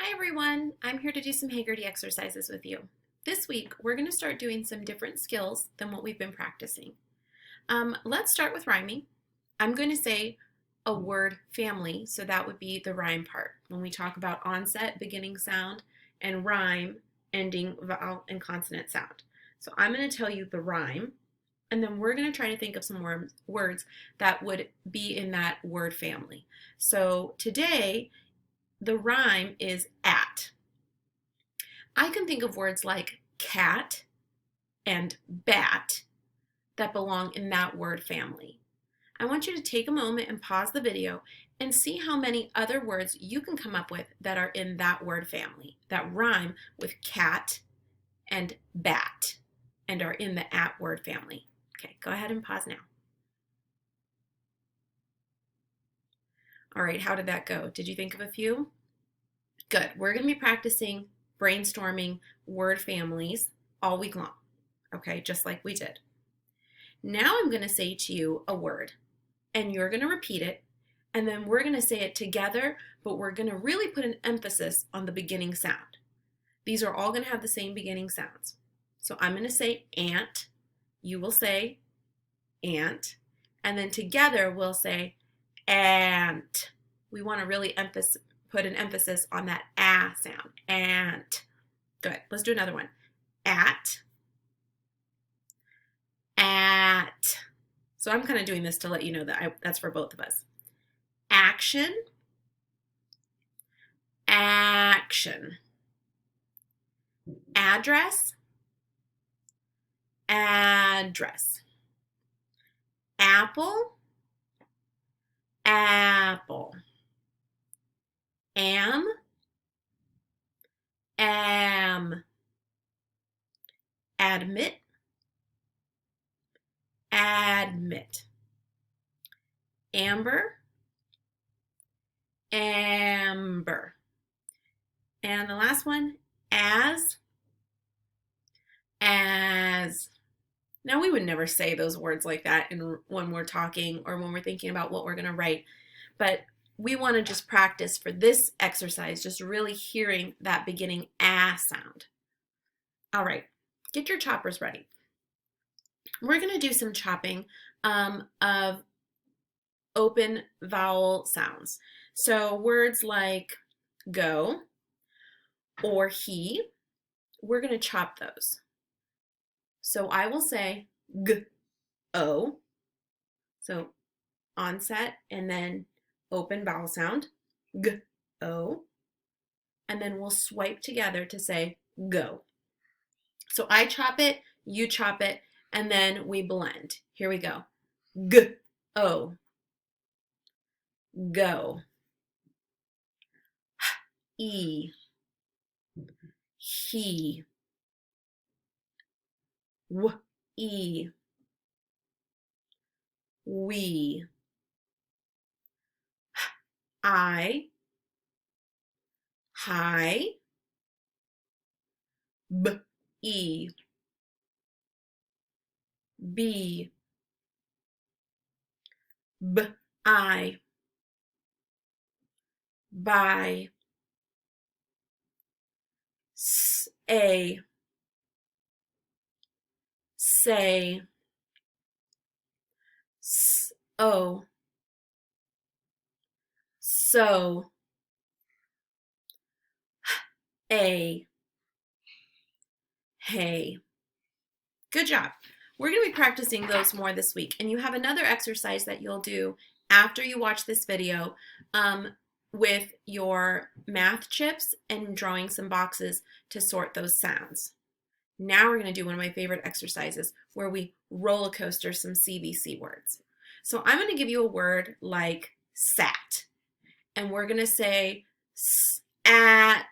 Hi everyone, I'm here to do some Heggerty exercises with you. This week we're going to start doing some different skills than what we've been practicing. Let's start with rhyming. I'm going to say a word family, so that would be the rhyme part. When we talk about onset, beginning sound, and rhyme, ending vowel and consonant sound. So I'm going to tell you the rhyme, and then we're going to try to think of some words that would be in that word family. So today, the rhyme is at. I can think of words like cat and bat that belong in that word family. I want you to take a moment and pause the video and see how many other words you can come up with that are in that word family, that rhyme with cat and bat and are in the at word family. Okay, go ahead and pause now. All right, how did that go? Did you think of a few? Good. We're going to be practicing brainstorming word families all week long, okay, just like we did. Now I'm going to say to you a word, and you're going to repeat it, and then we're going to say it together, but we're going to really put an emphasis on the beginning sound. These are all going to have the same beginning sounds. So I'm going to say ant, you will say ant, and then together we'll say ant. We want to really put an emphasis on that ah sound. Ant. Good. Let's do another one. At. So I'm kind of doing this to let you know that that's for both of us. Action. Action. Address. Address. Apple. Apple. Am. Admit. Admit. Amber. Amber. And the last one, as. Now we would never say those words like that when we're talking or when we're thinking about what we're going to write, but we want to just practice for this exercise, just really hearing that beginning ah sound. All right, get your choppers ready. We're going to do some chopping of open vowel sounds. So words like go or he, we're going to chop those. So I will say g-o, so onset and then open vowel sound, g-o, and then we'll swipe together to say go. So I chop it, you chop it, and then we blend. Here we go. G-o, go. H-e, he. W-e, we. I, hi. B-e, B, B-I, by, S-a, say, S-o, so, A, hey. Good job. We're going to be practicing those more this week, and you have another exercise that you'll do after you watch this video with your math chips and drawing some boxes to sort those sounds. Now we're going to do one of my favorite exercises where we roller coaster some CVC words. So I'm going to give you a word like sat, and we're going to say at.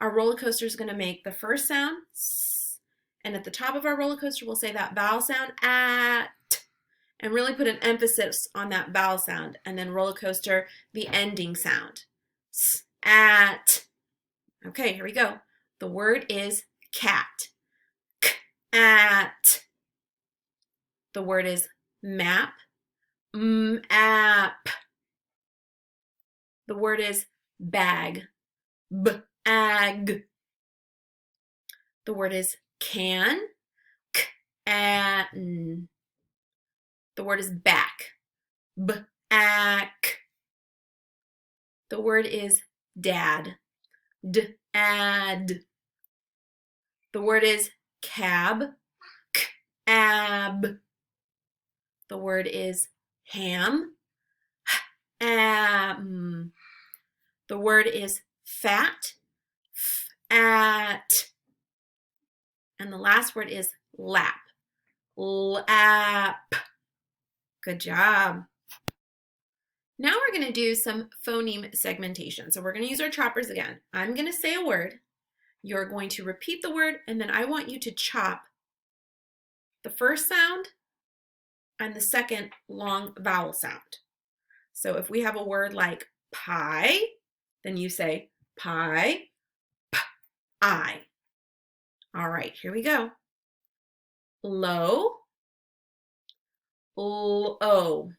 Our roller coaster is going to make the first sound s, and at the top of our roller coaster we'll say that vowel sound at, and really put an emphasis on that vowel sound, and then roller coaster the ending sound at. Okay, here we go. The word is cat. At. The word is map. Map. The word is bag. ag. The word is can, k-an. The word is back, b-ack. The word is dad, d-ad. The word is cab, k-ab. The word is ham, ham. The word is fat, f-at. And the last word is lap, lap. Good job. Now we're going to do some phoneme segmentation. So we're going to use our choppers again. I'm going to say a word. You're going to repeat the word, and then I want you to chop the first sound and the second long vowel sound. So if we have a word like pie, then you say pie, p-I. All right, here we go. Low, l-o.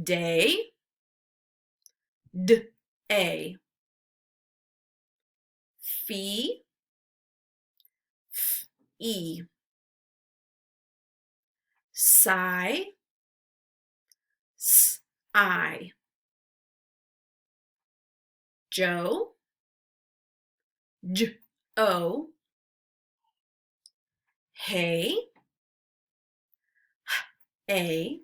Day, d-a. Fee, f-e. Sigh, s-I. Joe, j-o. Hey, h-a.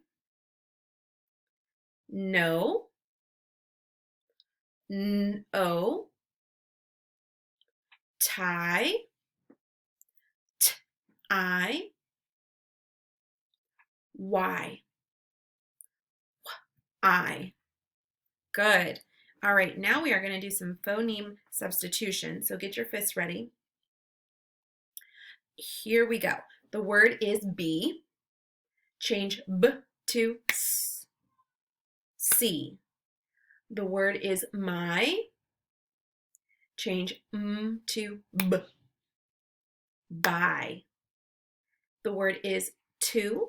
No, n-o. Tie, t-I. Y, I. Good. All right, now we are going to do some phoneme substitution. So get your fists ready. Here we go. The word is B. Change B to S. C. The word is my. Change M to B. Buy. The word is to.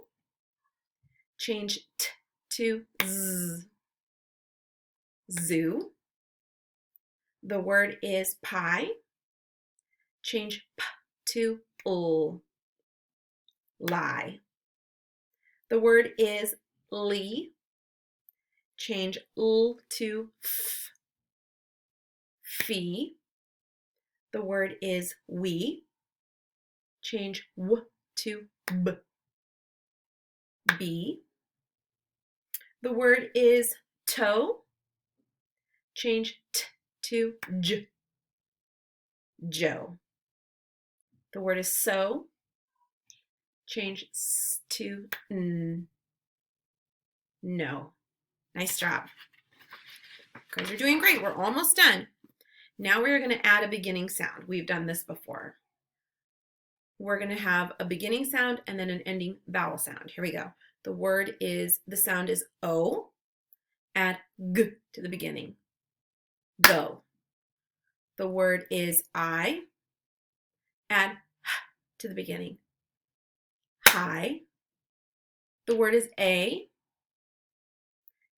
Change T to Z. Zoo. The word is pie. Change P to L. Lie. The word is Lee. Change L to F. Fee. The word is we. Change W to B. Bee. The word is toe. Change T to J. Joe. The word is so. Change S to N. No. Nice job. You guys are doing great. We're almost done. Now we're going to add a beginning sound. We've done this before. We're going to have a beginning sound and then an ending vowel sound. Here we go. The sound is O. Add G to the beginning. Go. The word is I. Add H to the beginning. High. The word is A.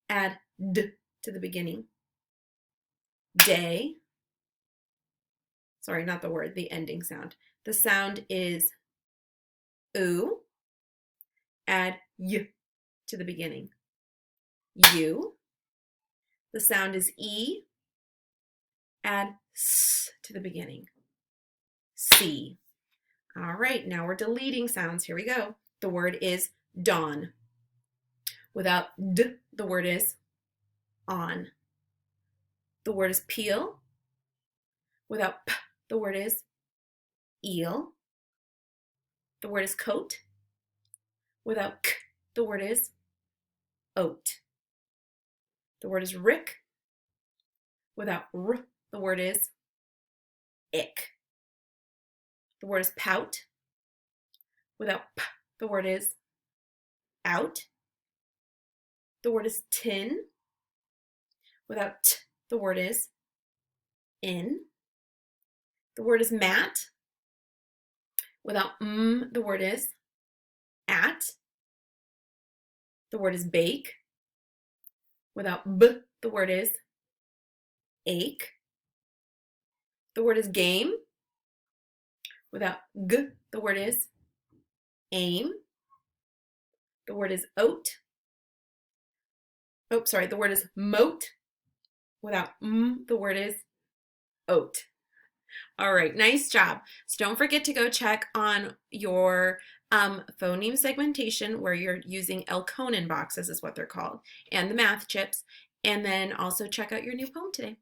Add D to the beginning. Day. Sorry, not the word, the ending sound. The sound is oo. Add y to the beginning. You. The sound is e. Add s to the beginning. See. All right, now we're deleting sounds. Here we go. The word is dawn. Without d, the word is on. The word is peel. Without p, the word is eel. The word is coat. Without k, the word is oat. The word is rick. Without r, the word is ick. The word is pout. Without p, the word is out. The word is tin. Without t, the word is in. The word is mat. Without m, the word is at. The word is bake. Without b, the word is ache. The word is game. Without g, the word is aim. The word is oat. Oh, sorry, the word is moat. Without the word is oat. All right, nice job. So don't forget to go check on your phoneme segmentation where you're using Elkonin boxes is what they're called, and the math chips, and then also check out your new poem today.